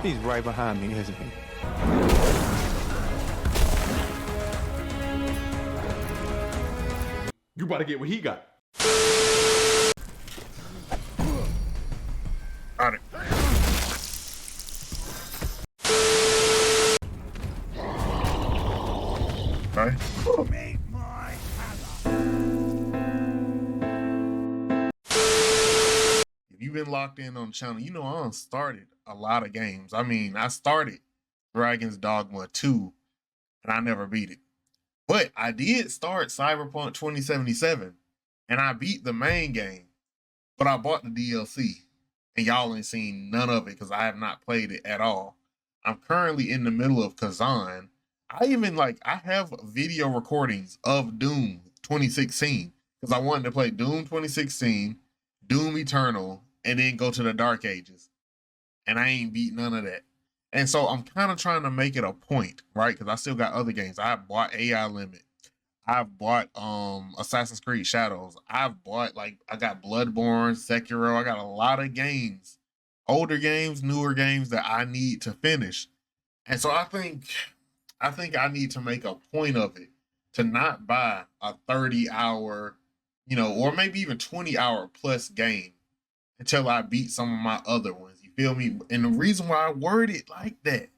He's right behind me, isn't he? You about to get what he got. Got it. Okay. If you've been locked in on the channel, you know I done started a lot of games. I mean, I started Dragon's Dogma 2 and I never beat it. But I did start Cyberpunk 2077 and I beat the main game, but I bought the DLC and y'all ain't seen none of it because I have not played it at all. I'm currently in the middle of Kazan. I have video recordings of Doom 2016 because I wanted to play Doom 2016, Doom Eternal, and then go to the Dark Ages. And I ain't beat none of that. And so I'm kind of trying to make it a point, right? Because I still got other games. I bought AI Limit. I've bought Assassin's Creed Shadows. I've bought, I got Bloodborne, Sekiro. I got a lot of games, older games, newer games that I need to finish. And so I think I need to make a point of it to not buy a 30-hour, or maybe even 20-hour plus game until I beat some of my other ones. You feel me? And the reason why I word it like that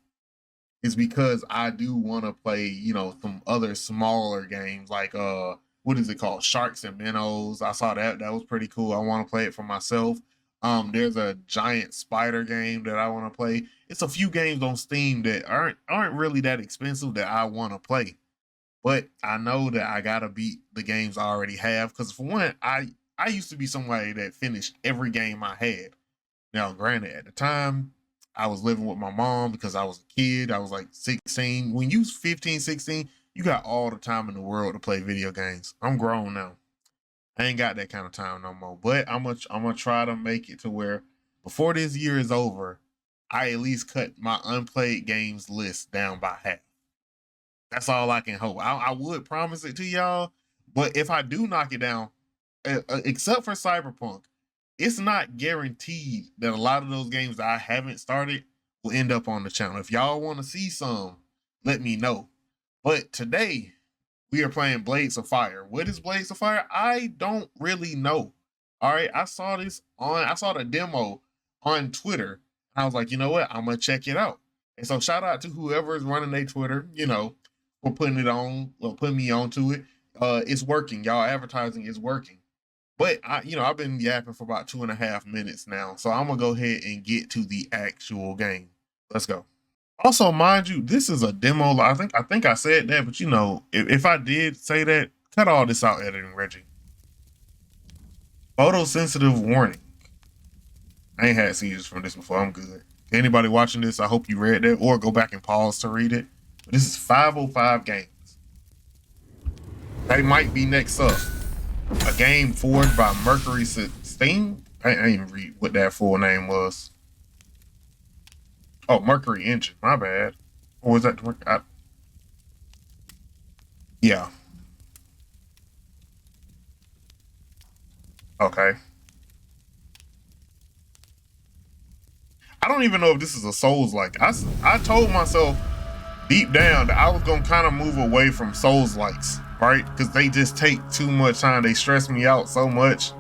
is because I do want to play, some other smaller games like what is it called? Sharks and Minnows. I saw that. That was pretty cool. I want to play it for myself. There's a giant spider game that I want to play. It's a few games on Steam that aren't really that expensive that I want to play. But I know that I gotta beat the games I already have. Because for one, I used to be somebody that finished every game I had. Now, granted, at the time, I was living with my mom because I was a kid. I was like 16. When you was 15, 16, you got all the time in the world to play video games. I'm grown now. I ain't got that kind of time no more. But I'm gonna try to make it to where before this year is over, I at least cut my unplayed games list down by half. That's all I can hope. I would promise it to y'all, but if I do knock it down, except for Cyberpunk, it's not guaranteed that a lot of those games that I haven't started will end up on the channel. If y'all want to see some, let me know. But today, we are playing Blades of Fire. What is Blades of Fire? I don't really know. All right, I saw the demo on Twitter. And I was like, you know what? I'm going to check it out. And so shout out to whoever is running their Twitter, for putting it on, or putting me onto it. It's working. Y'all advertising is working. But I've been yapping for about 2.5 minutes now. So I'm gonna go ahead and get to the actual game. Let's go. Also, mind you, this is a demo. I think I said that, but if I did say that, cut all this out, editing Reggie. Photosensitive warning. I ain't had seizures from this before. I'm good. Anybody watching this, I hope you read that or go back and pause to read it. But this is 505 Games. They might be next up. A game forged by Mercury Steam. I didn't even read what that full name was. Oh, Mercury Engine. My bad. Or was that? Yeah. Okay. I don't even know if this is a Souls-like. I told myself deep down that I was gonna kind of move away from Souls-likes, right? Because they just take too much time. They stress me out so much.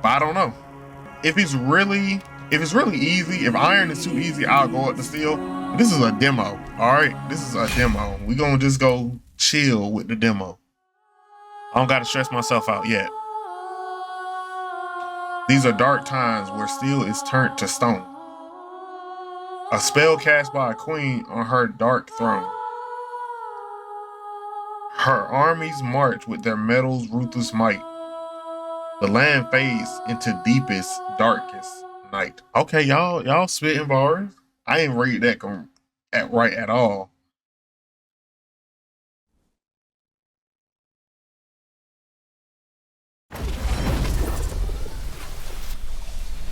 But I don't know. If it's really easy, if iron is too easy, I'll go up to steel. This is a demo, all right? This is a demo. We're gonna just go chill with the demo. I don't gotta stress myself out yet. These are dark times where steel is turned to stone. A spell cast by a queen on her dark throne. Her armies march with their metal's ruthless might. The land fades into deepest, darkest night. Okay, y'all spitting bars. I ain't read that right at all.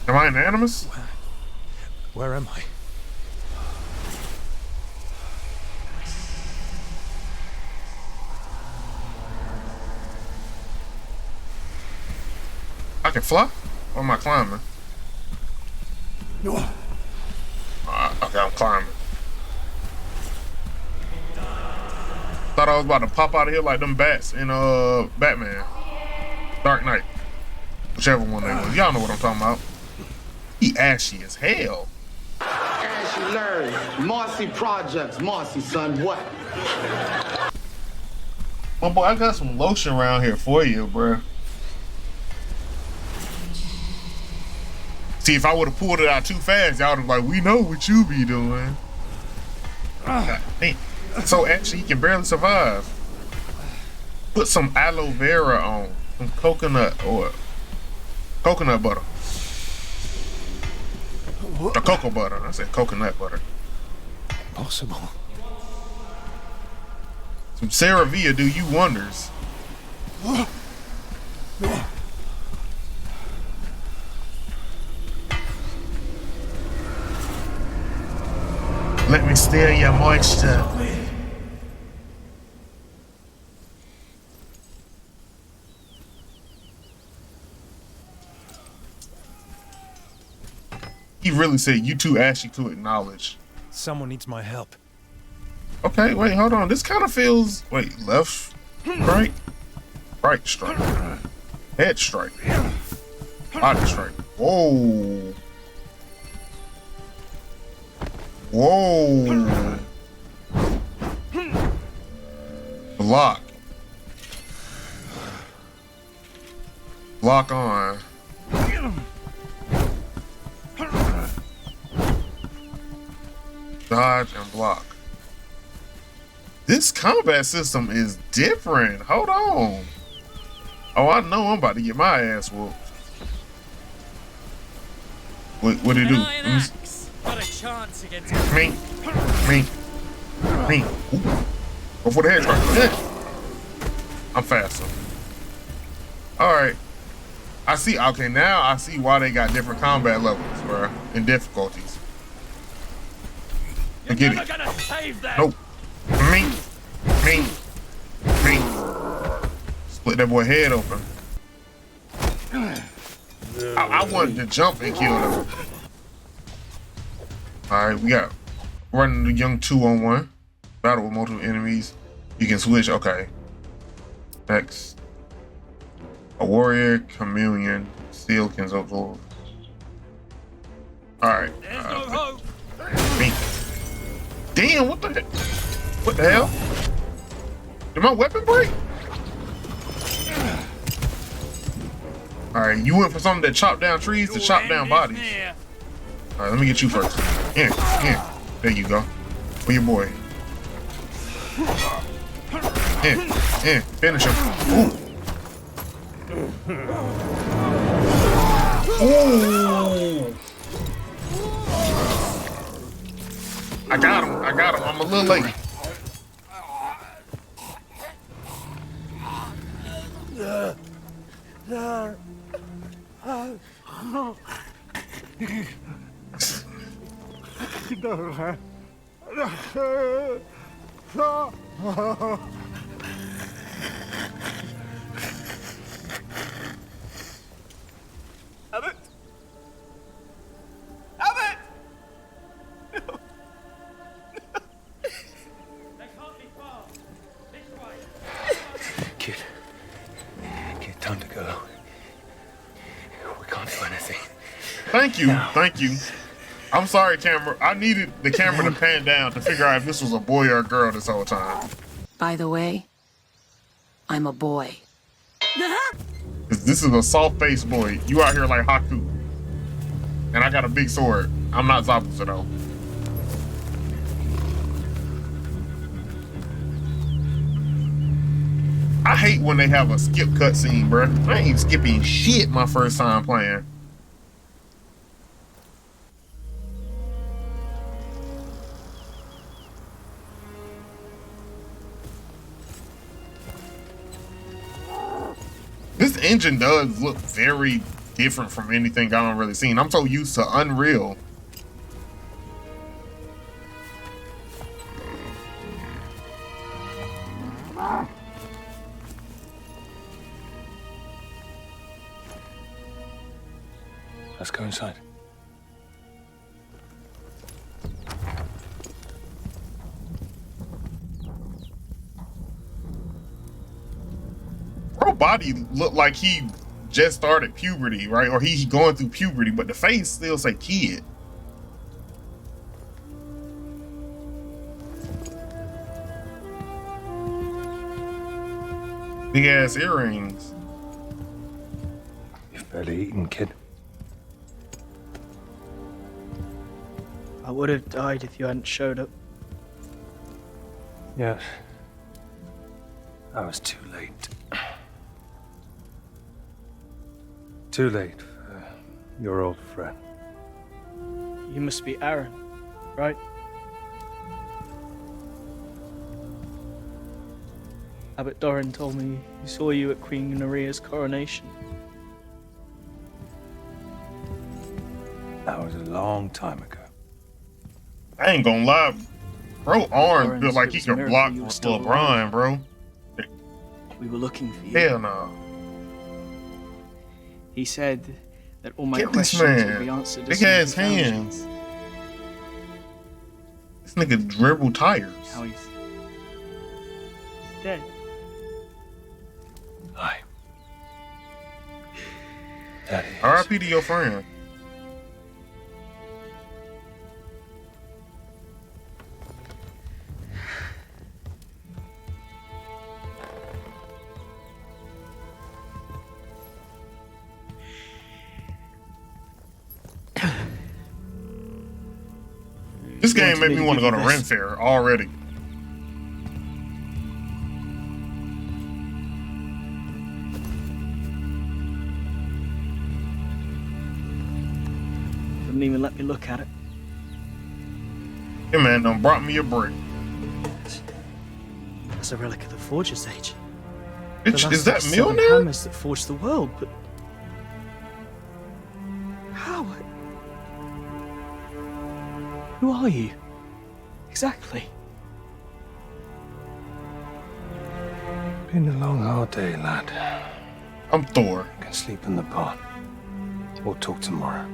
Am I unanimous? Where am I? I can fly? Or am I climbing? No. Okay, I'm climbing. Thought I was about to pop out of here like them bats in Batman. Dark Knight. Whichever one they was. Y'all know what I'm talking about. He ashy as hell. Ashy Larry, Marcy Projects, Marcy son, what? Well, boy, I got some lotion around here for you, bruh. See, if I would have pulled it out too fast, y'all would have like, we know what you be doing. God damn. So actually, he can barely survive. Put some aloe vera on, some coconut oil, coconut butter. The cocoa butter. I said coconut butter. Possible. Some CeraVe do you wonders. Let me steal your moisture. He really said you too ashy to acknowledge. Someone needs my help. Okay, wait, hold on. This kind of feels... Wait, left, right, right strike, head strike, body strike. Whoa. Whoa. Block. Block on. Dodge and block. This combat system is different. Hold on. Oh, I know I'm about to get my ass whooped. What did it do? Got a chance against Me. Ooh. Go for the head strike. Yeah. I'm faster. Alright. I see. Okay, now I see why they got different combat levels, bro, and difficulties. I get it. Gonna save them. Nope. Me. Split that boy head open. I wanted to jump and kill them. Alright, we got running the young 2-on-1. Battle with multiple enemies. You can switch. Okay. Next. A warrior, chameleon, steel, Kenzo gold. Alright. There's no hope. Me. Damn, what the heck? What the hell? Did my weapon break? Alright, you went for something that chopped down trees to chop down bodies. Alright, let me get you first. Yeah. There you go. For your boy. Yeah. Finish him. Ooh. I got him. I'm a little late. Abbott! Abbott! No. They can't be far. This way. Kid, time to go. We can't do anything. Thank you. I'm sorry, camera. I needed the camera to pan down to figure out if this was a boy or a girl this whole time. By the way, I'm a boy. This is a soft-faced boy. You out here like Haku. And I got a big sword. I'm not Zabuza though. I hate when they have a skip cutscene, bruh. I ain't skipping shit my first time playing. This engine does look very different from anything I've really seen. I'm so used to Unreal. Let's go inside. Your body look like he just started puberty, right? Or he going through puberty, but the face still say kid. Big ass earrings. You've barely eaten, kid. I would have died if you hadn't showed up. Yes. I was too late. Too late for your old friend. You must be Aaron, right? Abbot Doran told me he saw you at Queen Naria's coronation. That was a long time ago. I ain't gonna lie, bro. Arm Doran feel like said he it's a can miracle block you were still LeBron, alive. bro. We were looking for you. Hell no. He said that all my Get this questions would be man. answered as Big soon as ass he found you. hands. This nigga dribble tires. How he's dead. Aye. That is. R.I.P. to your friend. This game made me want to go to Ren Fair already. Wouldn't even let me look at it. Hey man, done brought me a brick. That's a relic of the Forger's Age. Bitch, is that seven Mjolnir? hammers that forged the world, but how? Who are you? Exactly. Been a long, hard day, lad. I'm Thor. You can sleep in the barn. We'll talk tomorrow.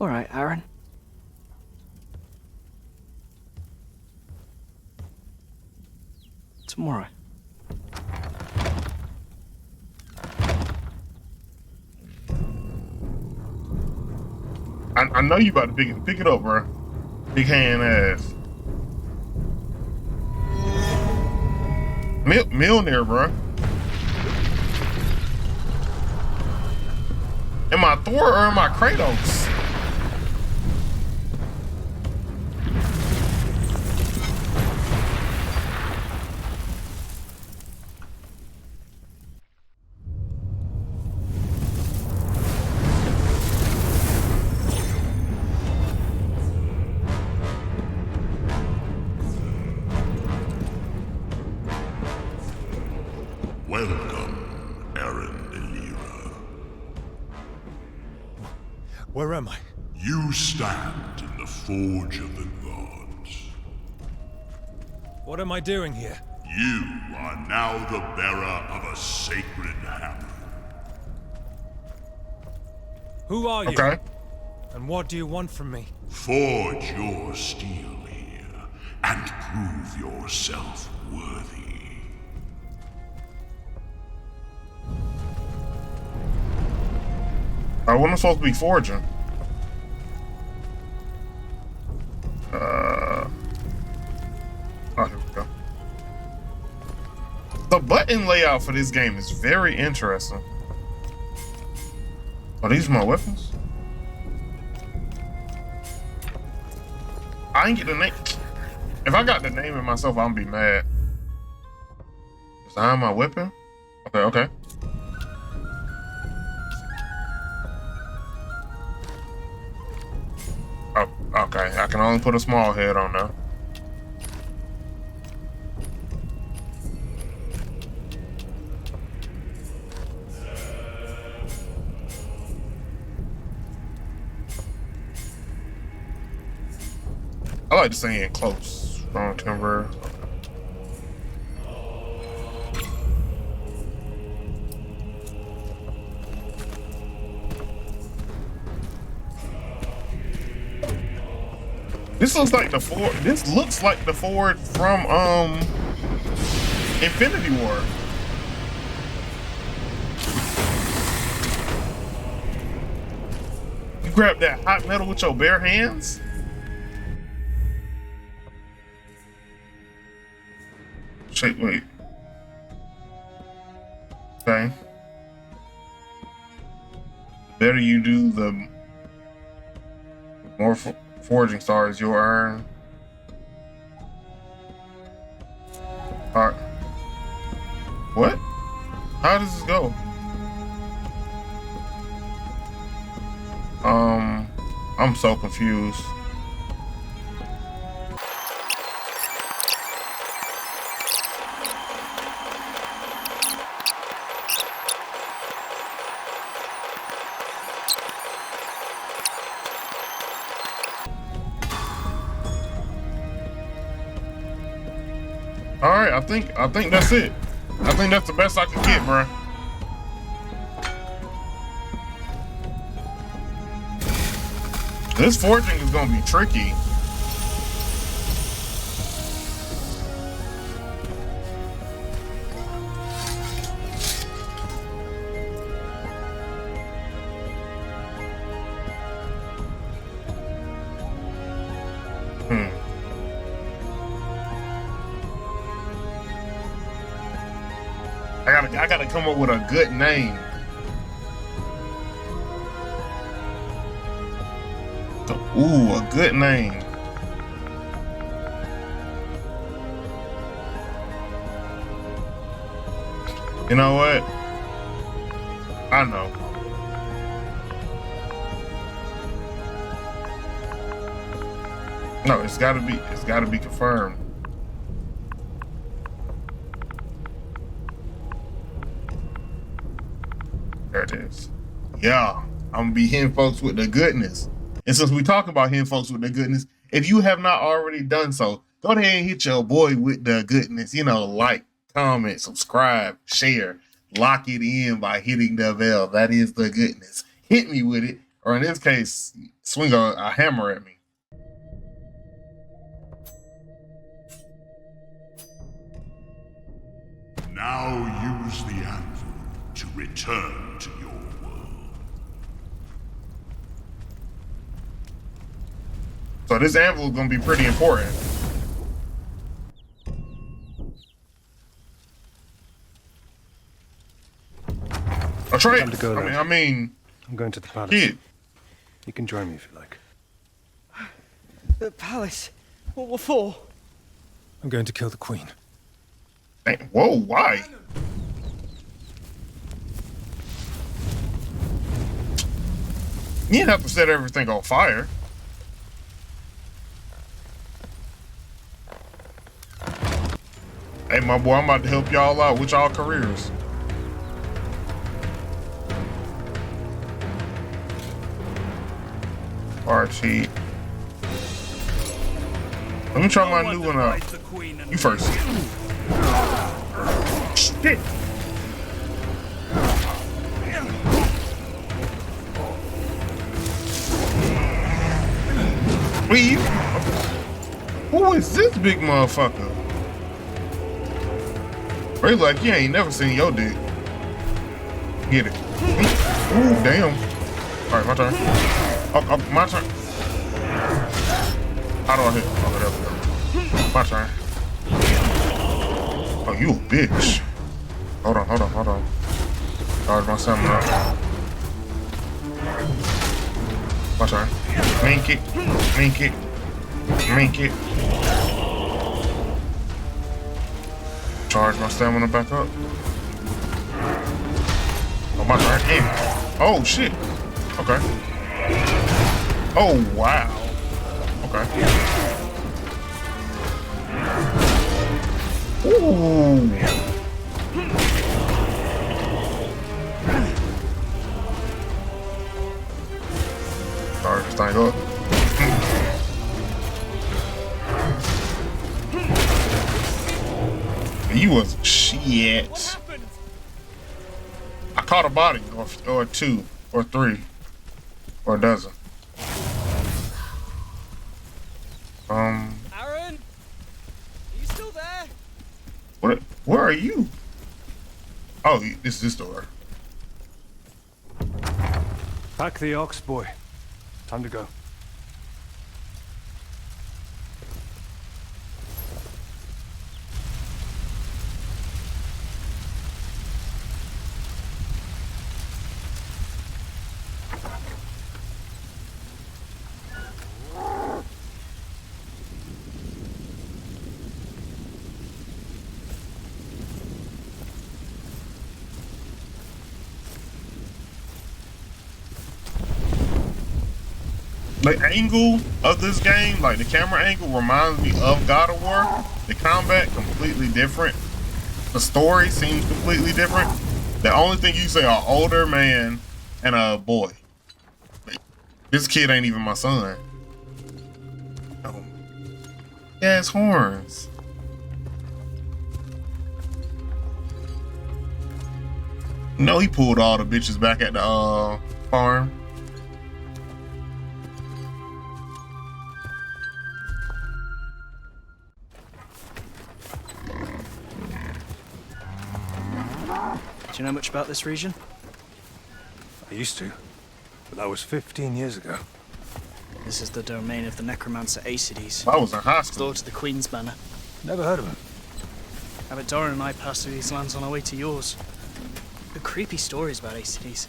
All right, Aaron. Tomorrow. I know you about to pick it up, bro. Big hand ass. Mjolnir, bro. Am I Thor or am I Kratos? Welcome, Aaron Elira. Where am I? You stand in the Forge of the Gods. What am I doing here? You are now the bearer of a sacred hammer. Who are you? Okay. And what do you want from me? Forge your steel here and prove yourself worthy. What am I supposed to be forging? Oh, here we go. The button layout for this game is very interesting. Are these my weapons? I ain't get the name. If I got the name in myself, I'm gonna be mad. Design my weapon? Okay. Oh, okay. I can only put a small head on now. I like to say in close. Strong timber. This looks like the Ford. This looks like the Ford from Infinity War. You grab that hot metal with your bare hands? Wait. Okay. The better you do, the more forging stars you'll earn. Alright. What? How does this go? I'm so confused. All right, I think that's it. I think that's the best I can get, bro. This forging is gonna be tricky. I gotta come up with a good name. Ooh, a good name. You know what? I know. No, it's gotta be confirmed. There it is. Yeah, I'm gonna be hitting folks with the goodness. And since we talk about hitting folks with the goodness, if you have not already done so, go ahead and hit your boy with the goodness. You know, like, comment, subscribe, share, lock it in by hitting the bell. That is the goodness. Hit me with it, or in this case, swing a hammer at me. Now use the anvil to return to your world. So this anvil is gonna be pretty important. I'll try Time to go, it. I mean, I'm going to the palace. kid. You can join me if you like. The palace? What for? I'm going to kill the queen. Whoa, why? You didn't have to set everything on fire. Hey, my boy, I'm about to help y'all out with y'all careers. RT. Let me try my new one out. You first. Shit. Leave. Who is this big motherfucker? Ray like you ain't never seen your dick. Get it. Ooh, damn. Alright, my turn. Oh, my turn. How do I hit? Oh, whatever. My turn. Oh, you a bitch. Hold on. Charge my stamina. My turn. Mink it. Charge my stamina back up. Oh, my turn. Damn. Oh, shit. Okay. Oh, wow. Okay. Ooh. Charge this thing up. You was shit. I caught a body, or two, or three, or a dozen. Aaron, Aaron, are you still there? what? Where are you? Oh, it's this door. Pack the ox, boy. Time to go. The angle of this game, like the camera angle, reminds me of God of War. The combat completely different. The story seems completely different. The only thing you say are older man and a boy. This kid ain't even my son. Oh. Yeah, it's horns. No, he pulled all the bitches back at the farm. Do you know much about this region? I used to, but that was 15 years ago. This is the domain of the necromancer Acides, I was in high school. lord to the Queen's banner. Never heard of him. Abbot Doran and I passed through these lands on our way to yours. The creepy stories about Acides.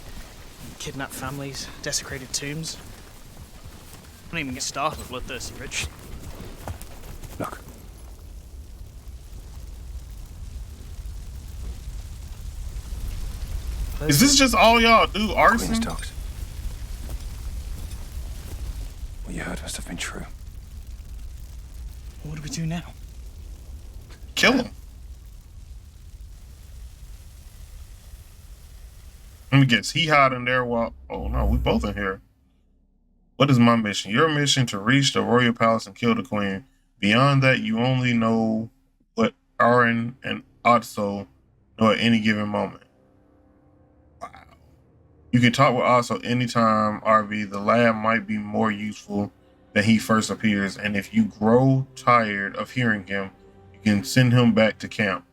Kidnapped families, desecrated tombs. Don't even get started with bloodthirsty rich. Look, Is this just all y'all do? Queen's Arson? talked. What you heard must have been true. What do we do now? Kill him. Let me guess. He hiding there while... Oh, no. We both in here. What is my mission? Your mission to reach the royal palace and kill the queen. Beyond that, you only know what Aaron and Otso know at any given moment. Wow. You can talk with Otso anytime, RB. The lad might be more useful than he first appears. And if you grow tired of hearing him, you can send him back to camp.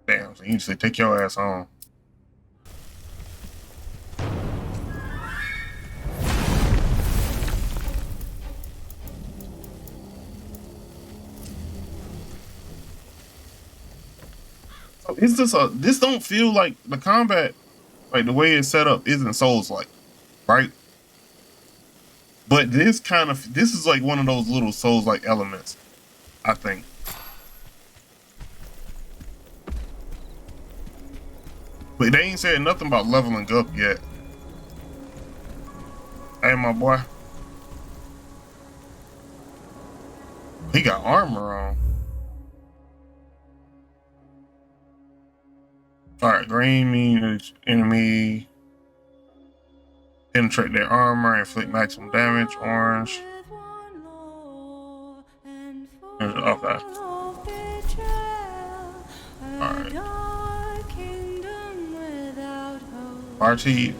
Damn. So you can say, take your ass home. Is this don't feel like the combat, like the way it's set up isn't Souls-like, right? But this is like one of those little Souls-like elements, I think. But they ain't said nothing about leveling up yet. Hey, my boy. He got armor on. Alright, green means enemy penetrate their armor, inflict maximum damage. Orange. Okay. Alright. RT.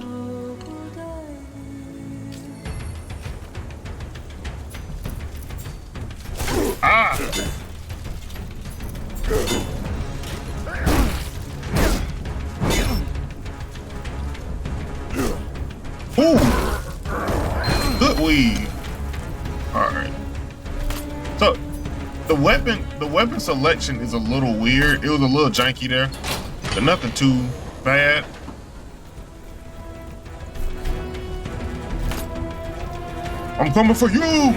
Ah! Ooh! Good weave. Alright. So the weapon selection is a little weird. It was a little janky there, but nothing too bad. I'm coming for you!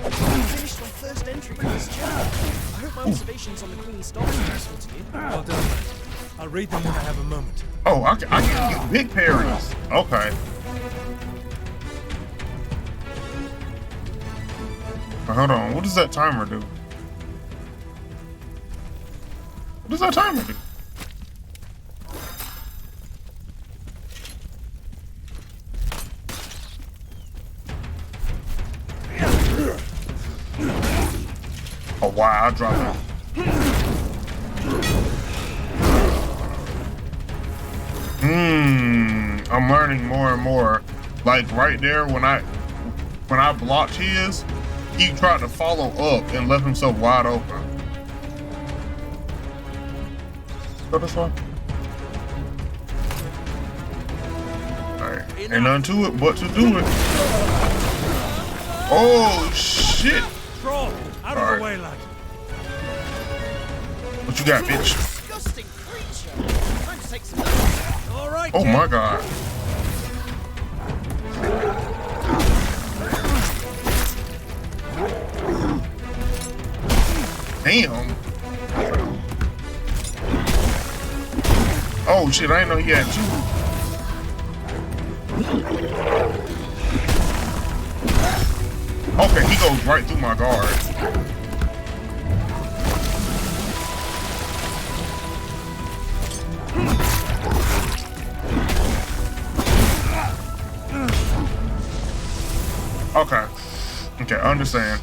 Finished my first entry for this job. I hope my observations on the Queen's story are useful to you. Well done. I'll read them when I have a moment. Oh, I can get big parries. Okay. But hold on. What does that timer do? What does that timer do? Oh wow, I dropped it. I'm learning more and more. Like right there, when I blocked his, he tried to follow up and left himself wide open. Go this way. Alright. Ain't nothing to it but to do it. Oh shit! Draw! Out of the way, lad. What you got, bitch? Disgusting creature. Time to take some. All right. Oh my god. Damn. Oh shit, I didn't know he had two. Okay, he goes right through my guard. Okay. Okay, I understand.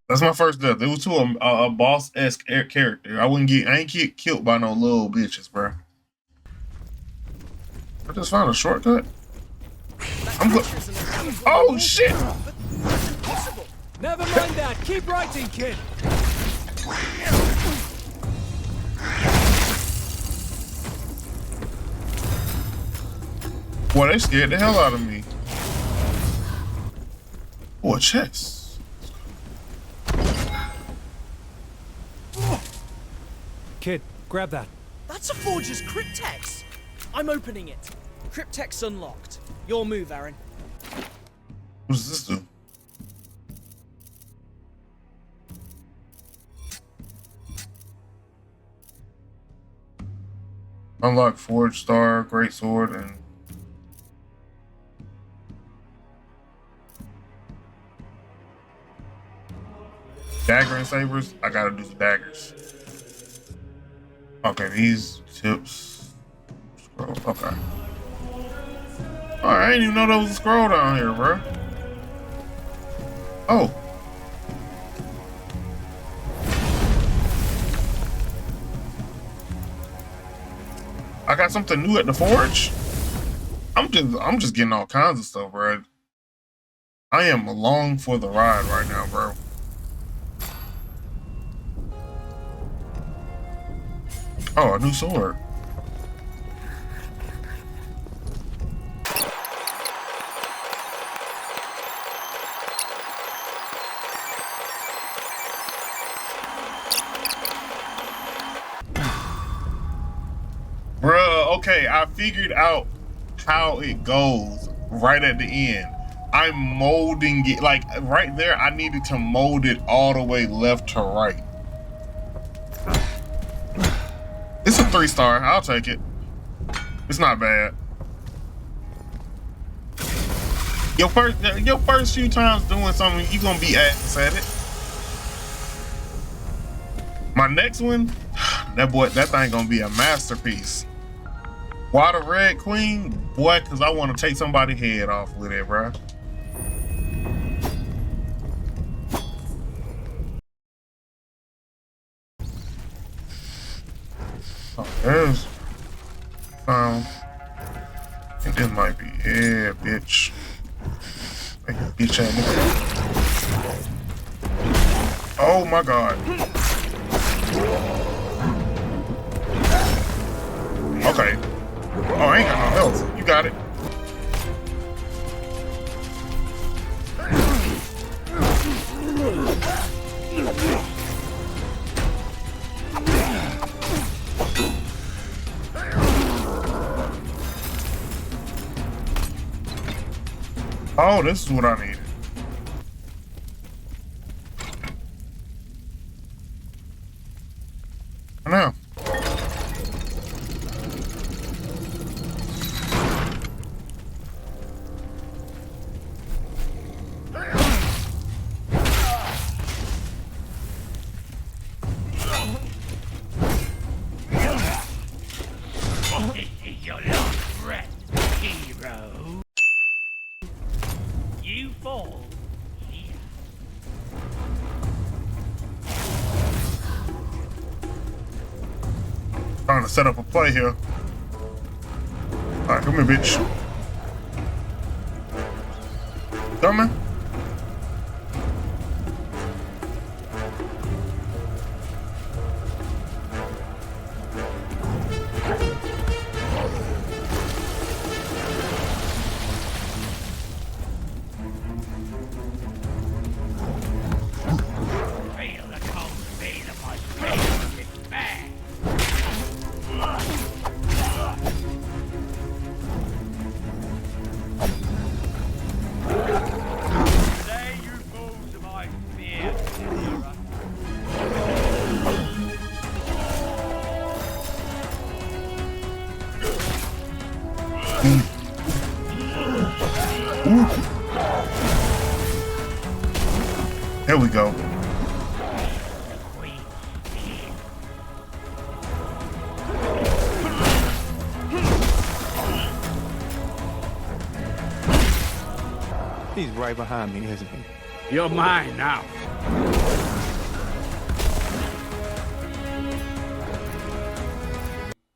That's my first death. It was to a boss-esque character. I ain't get killed by no little bitches, bro. I just found a shortcut. I'm good. Oh shit! Never mind that. Keep writing, kid. Boy, they scared the hell out of me. Oh, a chest. Kid, grab that. That's a forger's cryptex. I'm opening it. Cryptex unlocked. Your move, Aaron. What does this do? Unlock Forge Star, Great Sword, and dagger and sabers. I gotta do the daggers. Okay, these tips. Scroll. Okay. Alright, I didn't even know there was a scroll down here, bro. Oh. I got something new at the forge. I'm just getting all kinds of stuff, bro. I am along for the ride right now, bro. Oh, a new sword. Bruh, okay, I figured out how it goes right at the end. I'm molding it, like right there, I needed to mold it all the way left to right. It's a 3-star, I'll take it. It's not bad. Your first few times doing something, you're gonna be ass at it. My next one, that thing gonna be a masterpiece. Why the Red Queen? Boy, cause I wanna take somebody's head off with it, bro. Oh, there's found. I think this might be, yeah, bitch. Like a bitch ass nigga. Oh my god. Okay. Oh, I ain't got no health. You got it. Oh, this is what I needed. Now. Your last threat, hero. You fall here. to set up a play here. Alright, come here, bitch. Coming? There we go. He's right behind me, isn't he? You're mine now.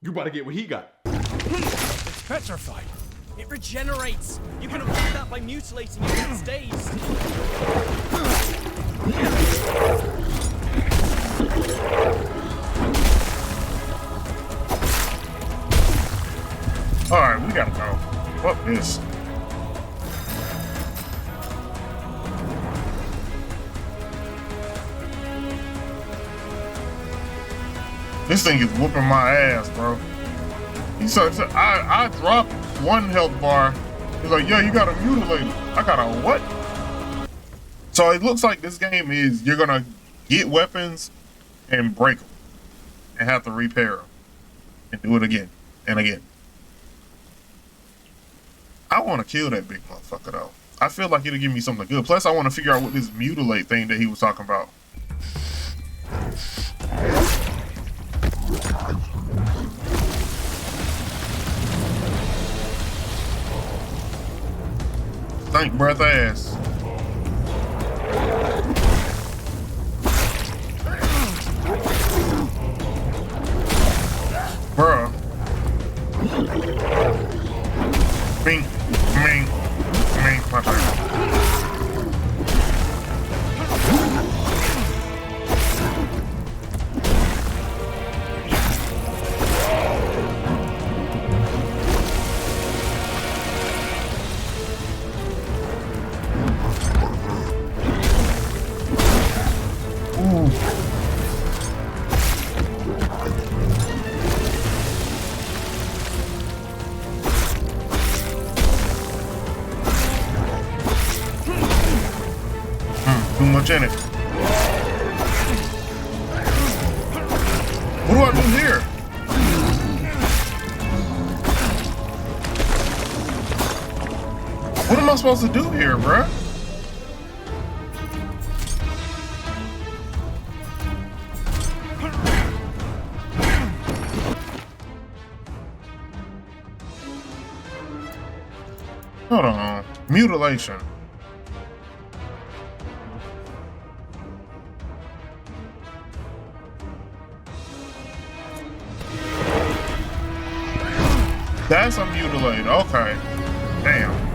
You about to get what he got. It's petrified. It regenerates. You can avoid that by mutilating it when it's dazed. Alright, we gotta go. Fuck this. This thing is whooping my ass, bro. He said, I dropped one health bar. He's like, yeah, you gotta mutilate it. I got a what? So it looks like this game is you're gonna get weapons and break them and have to repair them and do it again and again. I want to kill that big motherfucker though. I feel like it'll give me something good. Plus, I want to figure out what this mutilate thing that he was talking about. Stink breath ass. Bruh. Ming, my turn. Too much in it. What do I do here? What am I supposed to do here, bruh? Hold on. Mutilation. That's a mutilate. Okay. Damn.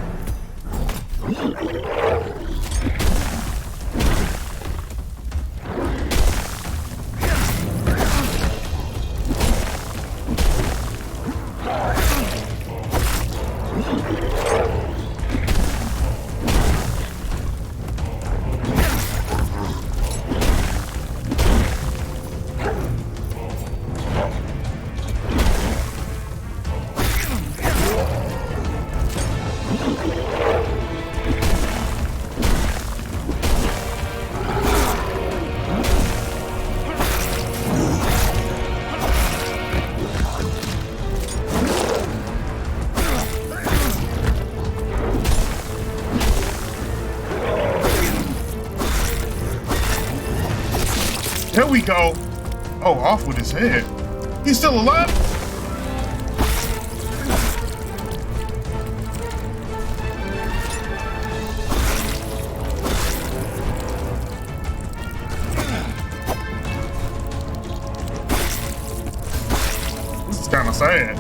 There we go. Oh, off with his head. He's still alive? of sad.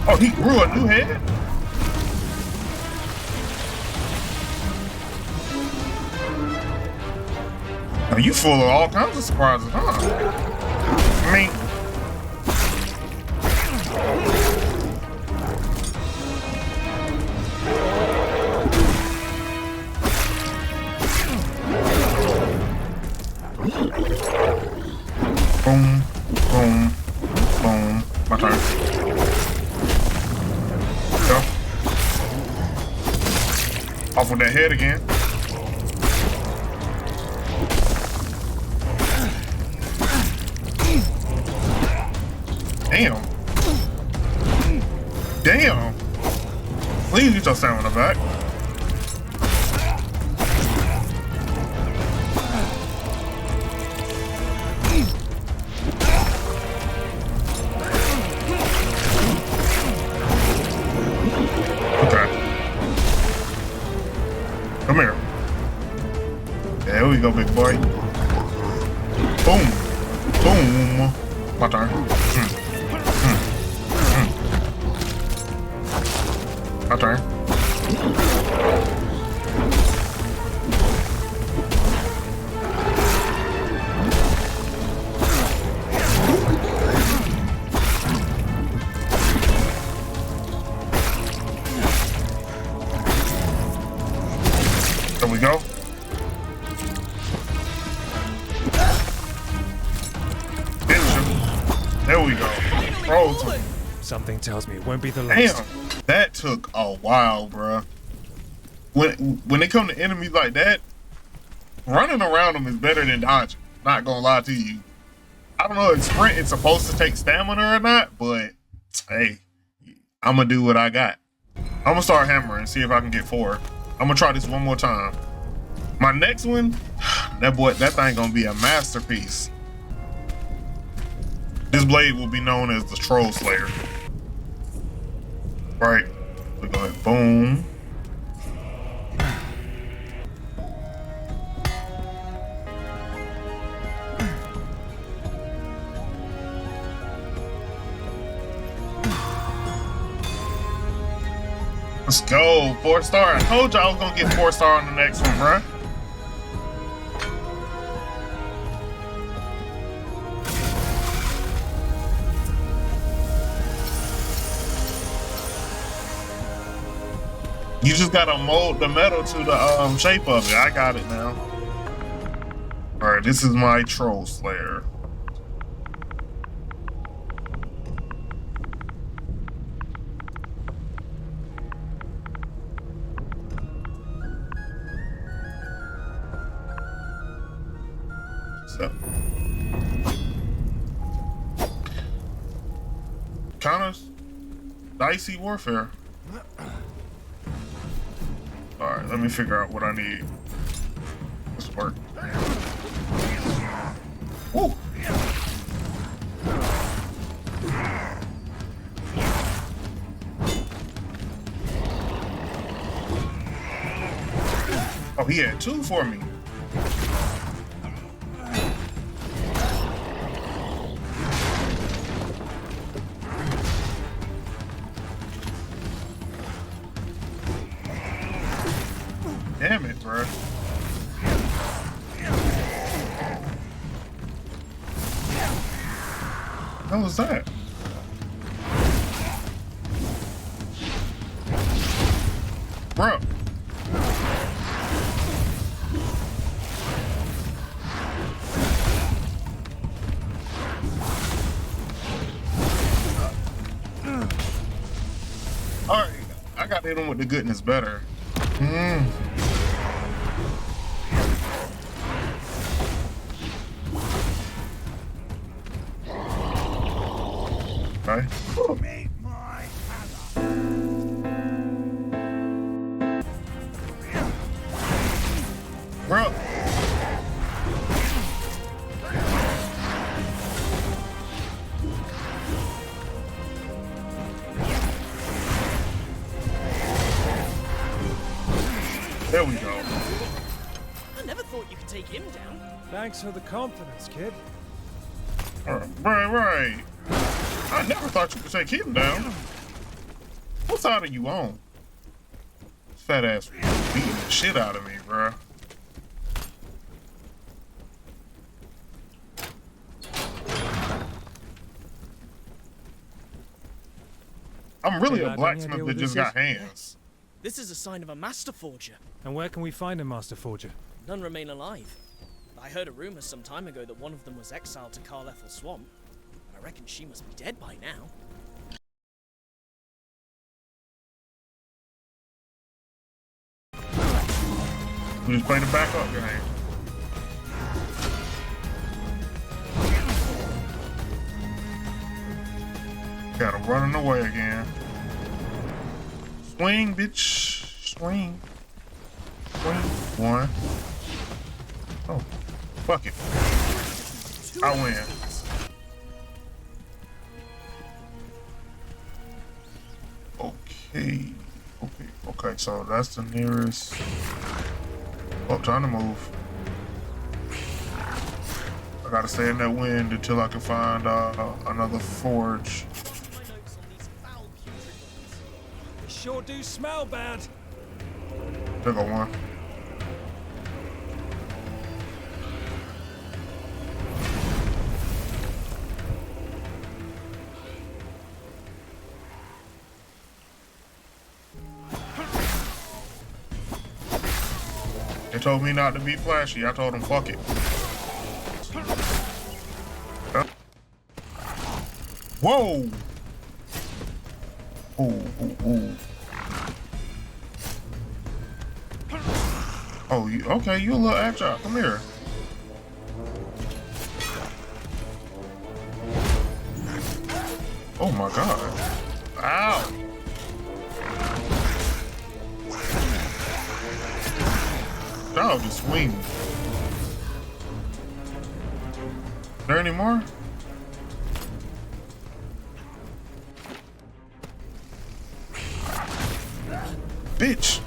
Oh, he grew a new head? Oh, you full of all kinds of surprises, huh? I mean... Boom, boom, boom. My turn. Go. Off with that head again. Damn. Damn. Please get your stamina back. Okay. Come here. There we go, big boy. Boom. Boom. My turn. My turn. There we go. There we go. Oh, Something tells me it won't be the last. damn. That took a while, bruh. When they come to enemies like that, running around them is better than dodging. Not gonna lie to you. I don't know if sprint is supposed to take stamina or not, but hey, I'm gonna do what I got. I'm gonna start hammering, see if I can get 4. I'm gonna try this one more time. My next one, that thing gonna be a masterpiece. This blade will be known as the Troll Slayer. Right, we go ahead, boom. Let's go, 4-star. I told you I was gonna get 4-star on the next one, bruh. You just gotta mold the metal to the shape of it. I got it now. All right, this is my Troll Slayer. So, kind of dicey warfare. All right, let me figure out what I need. This work. Woo. Oh, he had 2 for me. Damn it, bro. What was that? Bro. Alright, I got to hit him with the goodness better. Okay. Bro. There we go. I never thought you could take take him down. Thanks for the confidence, kid. Right. I never thought you could take him down. What side are you on? This fat ass beating the shit out of me, bro. I'm really a blacksmith that just got hands. This is a sign of a master forger. And where can we find a master forger? None remain alive. I heard a rumor some time ago that one of them was exiled to Carlethal Swamp. I reckon she must be dead by now. We just played the backup game. Got him running away again. Swing, bitch. Swing. Swing. One. Oh, fuck it. I win. Okay, so that's the nearest. Oh, time to move. I gotta stay in that wind until I can find another forge. They sure do smell bad. There go one. They told me not to be flashy. I told them fuck it. Whoa! Ooh. Oh, okay, you a little agile. Come here. Oh my god. Ow! Dog just swing. There any more? Bitch.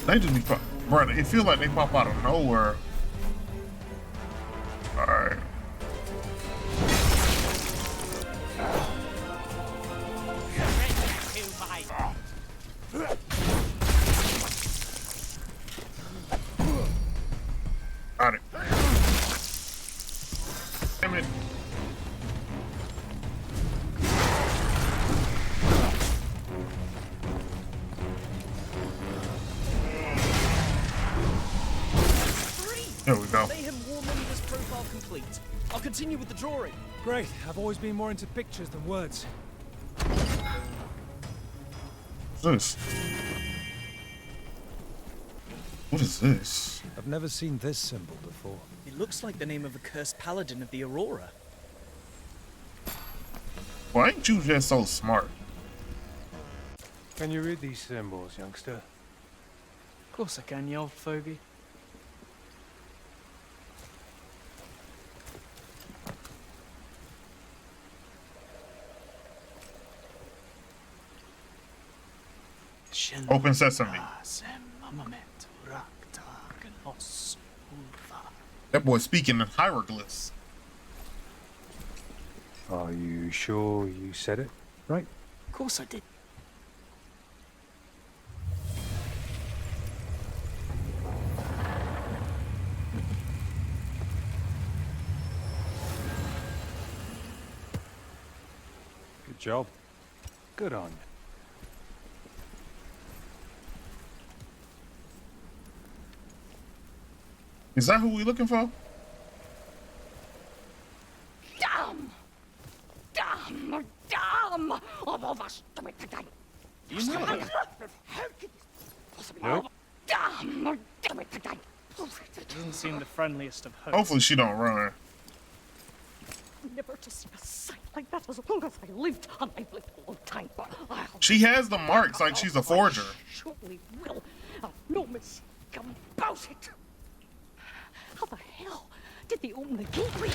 They just be pop, bro. It feels like they pop out of nowhere. All right. Got it. Damn it. There we go. Mayhem War Members profile complete. I'll continue with the drawing. Great. I've always been more into pictures than words. What's this? What is this? I've never seen this symbol before. It looks like the name of a cursed paladin of the Aurora. Why ain't you just so smart? Can you read these symbols, youngster? Of course I can, you old fogey. Open sesame. That boy speaking in hieroglyphs. Are you sure you said it right? Of course I did. Good job. Good on you. Is that who we looking for? Damn! You know it. Nope. Doesn't seem the friendliest of hosts. Hopefully she don't run. Never to see a sight like that as long as I lived, and I've lived a long time. She has the marks like she's a forger. Surely will. No mistake about it. How the hell did they open the gateway?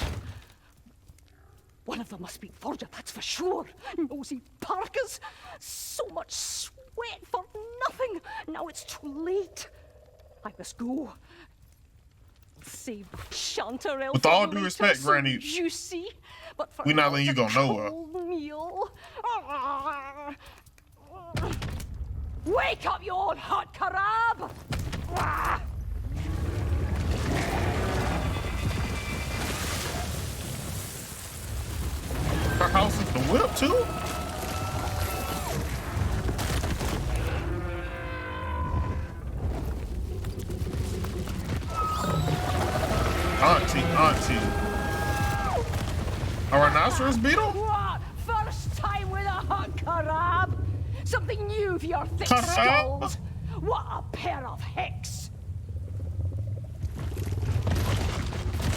One of them must be Forger, that's for sure. Nosy parkas. So much sweat for nothing. Now it's too late. I must go. Save Chanterelle With for all due later, respect, so Granny, juicy. But for we're not now, letting you it's go a nowhere. cold meal. Wake up, you old hot carab! Her house is the whip too? Auntie. A rhinoceros beetle? What? First time with a hot carab? Something new for your thick Carab? skulls? What a pair of hicks!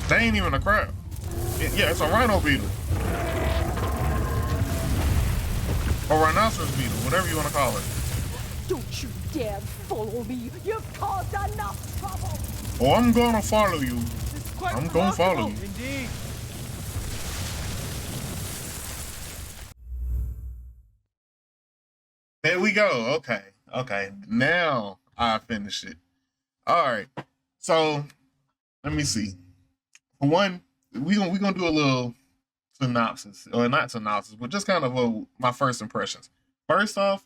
They ain't even a crab. Yeah, it's a rhino beetle. Or rhinoceros beetle, whatever you want to call it. Don't you dare follow me! You've caused enough trouble! Oh, I'm gonna follow you. It's quite I'm gonna follow remarkable. you. Indeed. There we go. Okay. Now I finish it. All right. So let me see. For one, we gonna do a little synopsis, or not synopsis, but just kind of my first impressions. First off,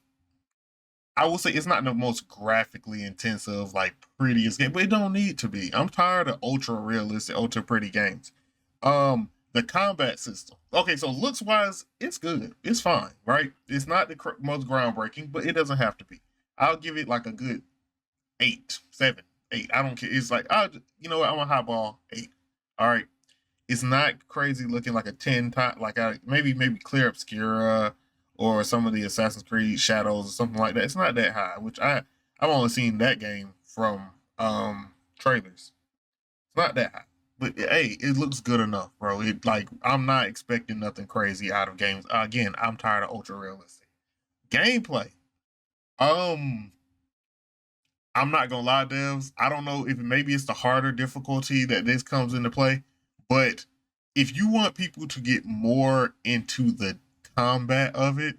I will say it's not the most graphically intensive, like prettiest game, but it don't need to be. I'm tired of ultra realistic, ultra pretty games. The combat system. Okay, so looks wise, it's good. It's fine, right? It's not the most groundbreaking, but it doesn't have to be. I'll give it like a good 8, 7, 8. I don't care. It's like, you know what? I'm a highball 8. All right. It's not crazy looking like a 10 top, like maybe Clear Obscura or some of the Assassin's Creed Shadows or something like that. It's not that high, which I've only seen that game from trailers. It's not that high. But hey, it looks good enough, bro. I'm not expecting nothing crazy out of games. Again, I'm tired of ultra realistic gameplay. I'm not gonna lie, devs. I don't know if maybe it's the harder difficulty that this comes into play, but if you want people to get more into the combat of it,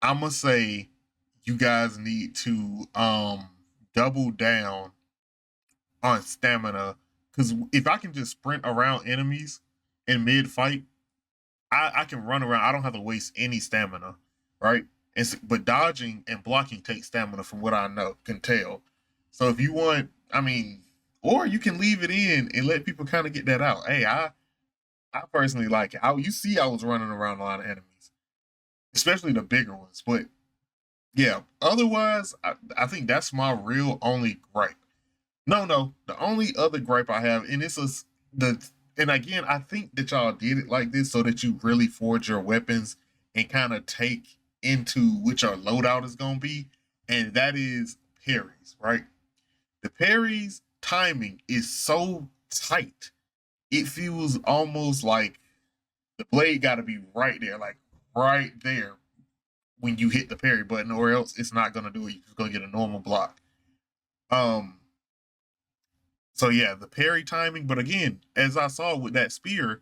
I'm gonna say you guys need to double down on stamina. Because if I can just sprint around enemies in mid fight, I can run around. I don't have to waste any stamina, right? But dodging and blocking takes stamina, from what I can tell. So if you want, or you can leave it in and let people kind of get that out. Hey, I personally like it. I was running around a lot of enemies, especially the bigger ones. But yeah, otherwise, I think that's my real only gripe. No. The only other gripe I have, and and again, I think that y'all did it like this so that you really forge your weapons and kind of take into which our loadout is going to be, and that is parries, right? The parries timing is so tight. It feels almost like the blade got to be right there, like right there when you hit the parry button, or else it's not going to do it. You're just going to get a normal block. So yeah, the parry timing, but again, as I saw with that spear,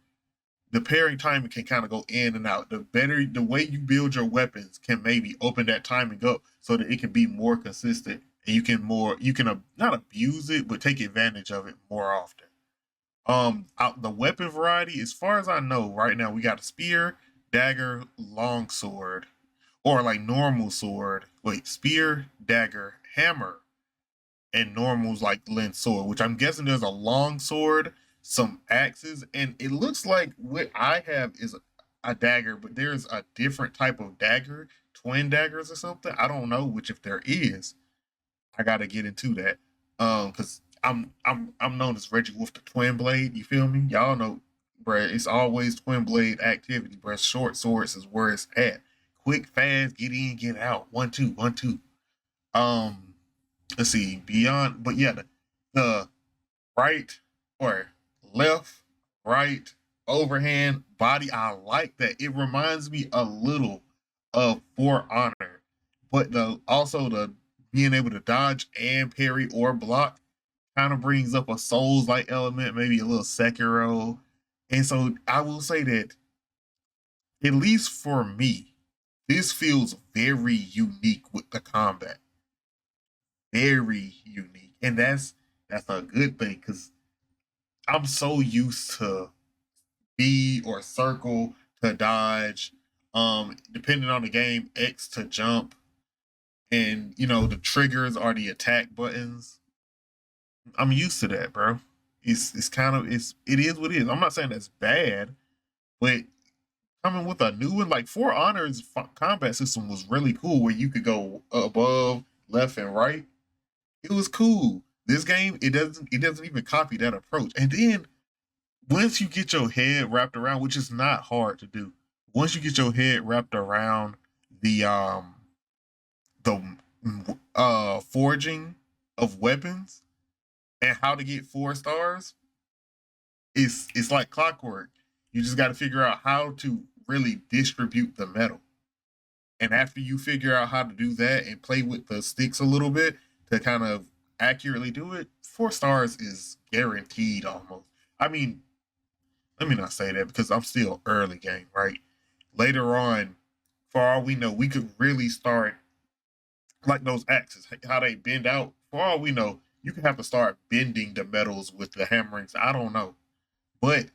the parry timing can kind of go in and out. The way you build your weapons can maybe open that timing up so that it can be more consistent, and you can not abuse it, but take advantage of it more often. The weapon variety, as far as I know, right now we got a spear, dagger, longsword, or like normal sword. Wait, spear, dagger, hammer, and normal's like length sword, which I'm guessing there's a long sword, some axes, and it looks like what I have is a dagger, but there's a different type of dagger, twin daggers or something. I don't know which, if there is. I gotta get into that. Because I'm known as Reggie Wolf the Twin Blade. You feel me? Y'all know, bruh, it's always twin blade activity, bruh. Short swords is where it's at. Quick, fast, get in, get out. 1, 2, 1, 2. Let's see, beyond, but yeah, the right or left, right, overhand, body, I like that. It reminds me a little of For Honor, but also the being able to dodge and parry or block kind of brings up a Souls-like element, maybe a little Sekiro. And so I will say that at least for me, this feels very unique with the combat. Very unique. And that's a good thing because I'm so used to B or circle to dodge, depending on the game, X to jump, and the triggers are the attack buttons. I'm used to that, bro. It's kind of it is what it is. I'm not saying that's bad, but coming with a new one like For Honor's combat system was really cool, where you could go above, left, and right. It was cool. This game it doesn't even copy that approach. And then once you get your head wrapped around, which is not hard to do, once you get your head wrapped around the forging of weapons and how to get 4 stars, it's like clockwork. You just got to figure out how to really distribute the metal. And after you figure out how to do that and play with the sticks a little bit to kind of accurately do it, 4 stars is guaranteed almost. I mean, let me not say that because I'm still early game, right? Later on, for all we know, we could really start like those axes, how they bend out. For all we know, you could have to start bending the metals with the hammerings. I don't know, but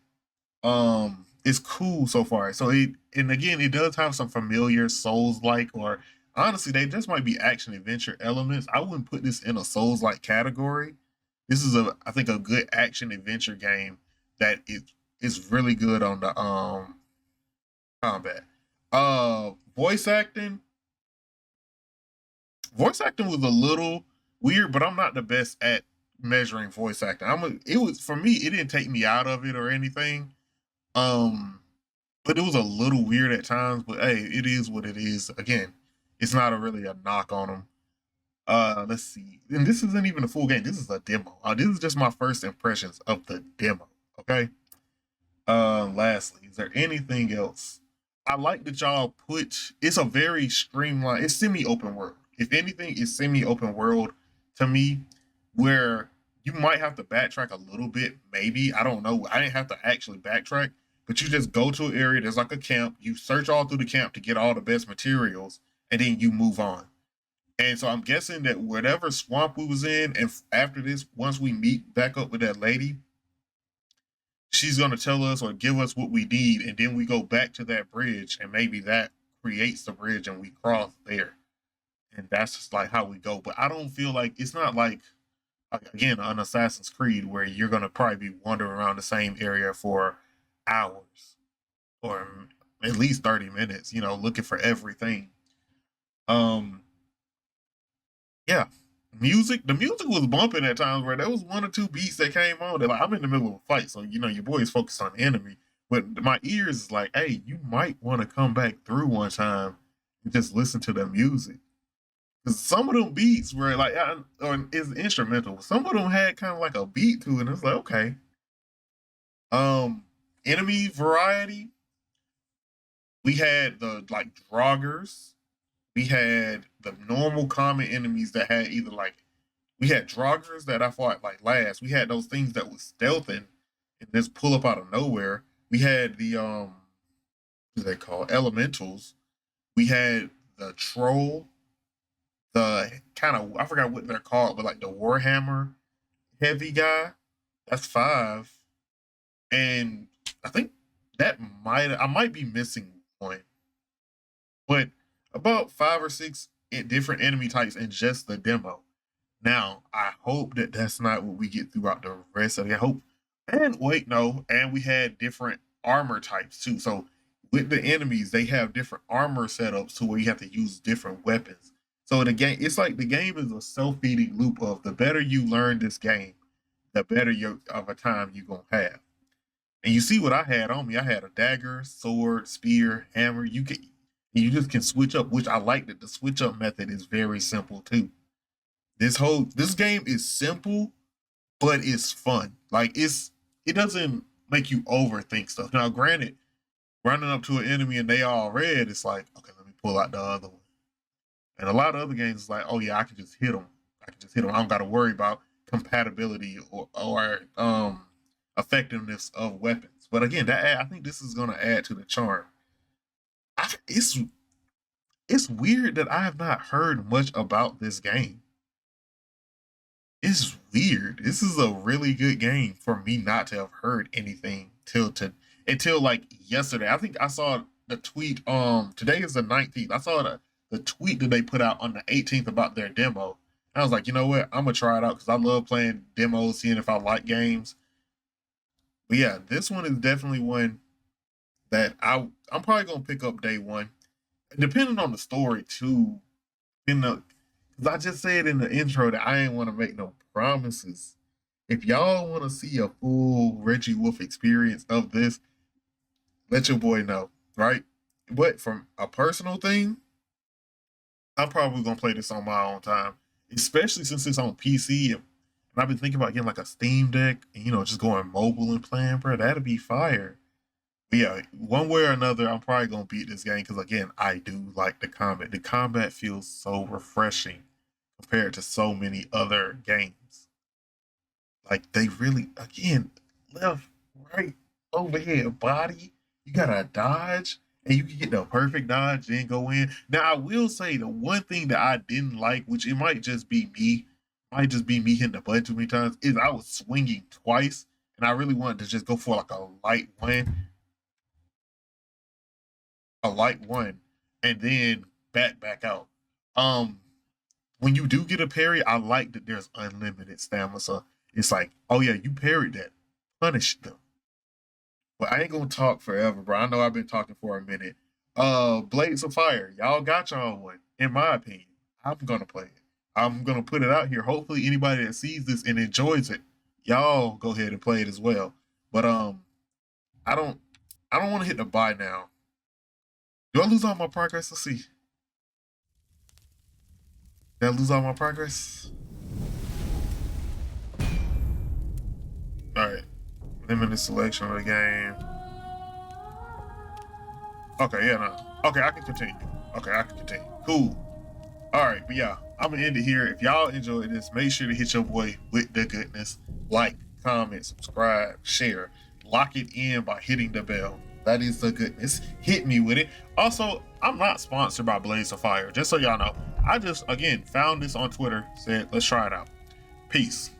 it's cool so far. So and again, it does have some familiar Souls like, or honestly, they just might be action adventure elements. I wouldn't put this in a Souls like category. This is I think a good action adventure game that is really good on the combat. Voice acting. Voice acting was a little weird, but I'm not the best at measuring voice acting. It was for me, it didn't take me out of it or anything. But it was a little weird at times, but hey, it is what it is. Again, it's not really a knock on them. Let's see. And this isn't even a full game. This is a demo. This is just my first impressions of the demo. Okay. Lastly, is there anything else? I like that y'all it's a very streamlined, it's semi-open world. If anything, it's semi-open world to me, where you might have to backtrack a little bit, maybe. I don't know. I didn't have to actually backtrack, but you just go to an area, there's like a camp, you search all through the camp to get all the best materials, and then you move on. And so I'm guessing that whatever swamp we was in, and after this, once we meet back up with that lady, she's going to tell us or give us what we need, and then we go back to that bridge, and maybe that creates the bridge and we cross there. And that's just like how we go. But I don't feel like it's not like again, an Assassin's Creed where you're going to probably be wandering around the same area for hours or at least 30 minutes, looking for everything. Um, yeah. The music was bumping at times where there was 1 or 2 beats that came on. They're like, I'm in the middle of a fight, so your boy is focused on the enemy. But my ears is like, hey, you might want to come back through one time and just listen to the music. Because some of them beats were like, or it's instrumental. Some of them had kind of like a beat to it, and it's like, okay. Enemy variety. We had the like Draugrs. We had the normal common enemies that had either like we had Draugrs that I fought like last. We had those things that was stealthing and just pull up out of nowhere. We had the what do they call elementals. We had the troll, the kind of I forgot what they're called, but like the Warhammer heavy guy. That's 5. And I think I might be missing one. But about 5 or 6 different enemy types in just the demo. Now, I hope that that's not what we get throughout the rest of it. I hope. And wait, no. And we had different armor types too. So with the enemies, they have different armor setups to where you have to use different weapons. So the game, it's like the game is a self-feeding loop of the better you learn this game, the better of a time you're going to have. And you see what I had on me. I had a dagger, sword, spear, hammer. You just can switch up, which I like that the switch up method is very simple too. This game is simple, but it's fun. Like it doesn't make you overthink stuff. Now, granted, running up to an enemy and they all red, it's like, okay, let me pull out the other one. And a lot of other games is like, oh yeah, I can just hit them. I don't got to worry about compatibility or effectiveness of weapons. But again, I think this is going to add to the charm. It's weird that I have not heard much about this game. It's weird. This is a really good game for me not to have heard anything until like yesterday. I think I saw the tweet. Today is the 19th. I saw the tweet that they put out on the 18th about their demo. And I was like, you know what? I'm gonna try it out because I love playing demos, seeing if I like games. But yeah, this one is definitely one that I'm probably gonna pick up day one, depending on the story too. Because I just said in the intro that I ain't want to make no promises. If y'all want to see a full Reggie Wolf experience of this, let your boy know, right? But from a personal thing, I'm probably gonna play this on my own time, especially since it's on PC. And I've been thinking about getting like a Steam Deck, and just going mobile and playing, bro. That'd be fire. But yeah, one way or another, I'm probably gonna beat this game because again, I do like the combat. The combat feels so refreshing compared to so many other games. Like they really, again, left, right, overhead, body. You gotta dodge, and you can get the perfect dodge, then go in. Now I will say the one thing that I didn't like, which it might just be me, hitting the button too many times, is I was swinging twice, and I really wanted to just go for like a light one, and then back out. When you do get a parry, I like that there's unlimited stamina. So it's like, oh yeah, you parried that. Punish them. But I ain't gonna talk forever, bro. I know I've been talking for a minute. Blades of Fire. Y'all got y'all one, in my opinion. I'm gonna play it. I'm gonna put it out here. Hopefully anybody that sees this and enjoys it, y'all go ahead and play it as well. But I don't want to hit the buy now. Do I lose all my progress? Let's see. Did I lose all my progress? Alright. Limited selection of the game. Okay, yeah, no. Okay, I can continue. Cool. Alright, but yeah, I'm gonna end it here. If y'all enjoyed this, make sure to hit your boy with the goodness. Like, comment, subscribe, share. Lock it in by hitting the bell. That is the goodness. Hit me with it. Also, I'm not sponsored by Blades of Fire, just so y'all know. I just, again, found this on Twitter, said, let's try it out. Peace.